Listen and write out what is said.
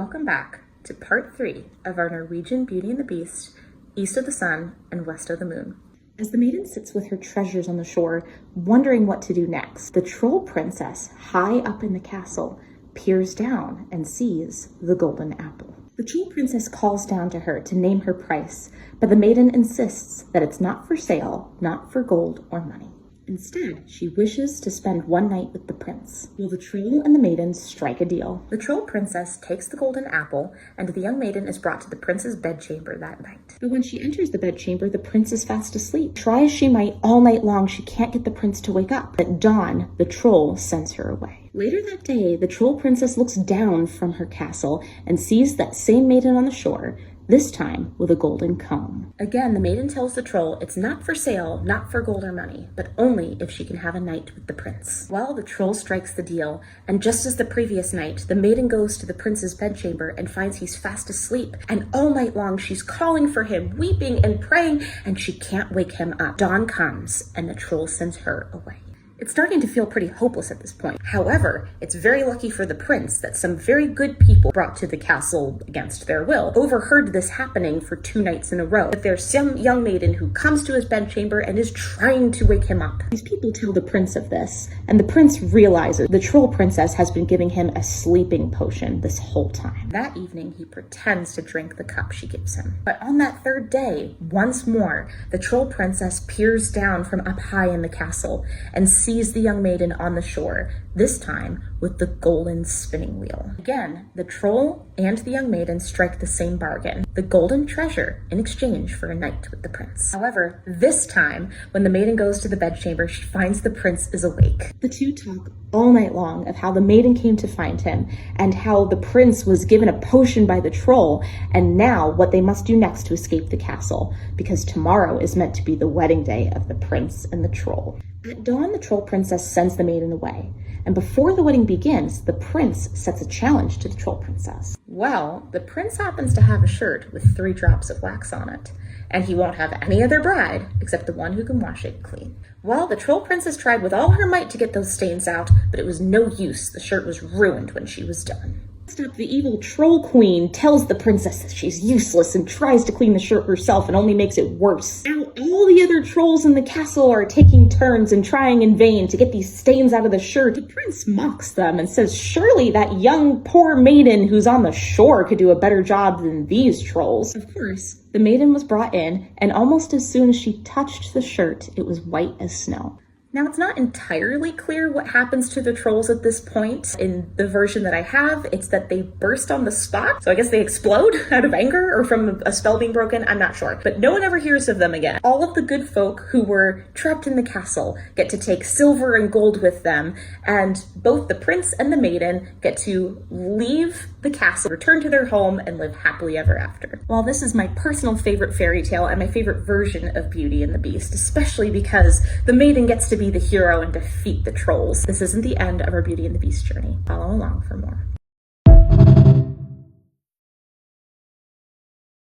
Welcome back to part 3 of our Norwegian Beauty and the Beast, East of the Sun and West of the Moon. As the maiden sits with her treasures on the shore, wondering what to do next, the troll princess, high up in the castle, peers down and sees the golden apple. The troll princess calls down to her to name her price, but the maiden insists that it's not for sale, not for gold or money. Instead, she wishes to spend one night with the prince. Will the troll and the maiden strike a deal? The troll princess takes the golden apple, and the young maiden is brought to the prince's bedchamber that night. But when she enters the bedchamber, the prince is fast asleep. Try as she might all night long, she can't get the prince to wake up. At dawn, the troll sends her away. Later that day, the troll princess looks down from her castle and sees that same maiden on the shore, this time with a golden comb. Again, the maiden tells the troll it's not for sale, not for gold or money, but only if she can have a night with the prince. Well, the troll strikes the deal, and just as the previous night, the maiden goes to the prince's bedchamber and finds he's fast asleep, and all night long she's calling for him, weeping and praying, and she can't wake him up. Dawn comes, and the troll sends her away. It's starting to feel pretty hopeless at this point. However, it's very lucky for the prince that some very good people brought to the castle against their will overheard this happening for 2 nights in a row. But there's some young maiden who comes to his bedchamber and is trying to wake him up. These people tell the prince of this, and the prince realizes the troll princess has been giving him a sleeping potion this whole time. That evening, he pretends to drink the cup she gives him. But on that 3rd day, once more, the troll princess peers down from up high in the castle and sees the young maiden on the shore, this time with the golden spinning wheel. Again, the troll and the young maiden strike the same bargain, the golden treasure in exchange for a night with the prince. However, this time, when the maiden goes to the bedchamber, she finds the prince is awake. The two talk all night long of how the maiden came to find him and how the prince was given a potion by the troll, and now what they must do next to escape the castle, because tomorrow is meant to be the wedding day of the prince and the troll. At dawn, the troll princess sends the maiden away, and before the wedding begins, the prince sets a challenge to the troll princess. Well, the prince happens to have a shirt with 3 drops of wax on it, and he won't have any other bride except the one who can wash it clean. Well, the troll princess tried with all her might to get those stains out, but it was no use. The shirt was ruined when she was done. Next up, the evil troll queen tells the princess that she's useless and tries to clean the shirt herself and only makes it worse. Now, all the other trolls in the castle are taking turns and trying in vain to get these stains out of the shirt. The prince mocks them and says surely that young poor maiden who's on the shore could do a better job than these trolls. Of course, the maiden was brought in, and almost as soon as she touched the shirt, it was white as snow. Now, it's not entirely clear what happens to the trolls at this point. In the version that I have, it's that they burst on the spot. So I guess they explode out of anger or from a spell being broken. I'm not sure. But no one ever hears of them again. All of the good folk who were trapped in the castle get to take silver and gold with them. And both the prince and the maiden get to leave the castle, return to their home, and live happily ever after. While this is my personal favorite fairy tale and my favorite version of Beauty and the Beast, especially because the maiden gets to be the hero and defeat the trolls, this isn't the end of our Beauty and the Beast journey. Follow along for more.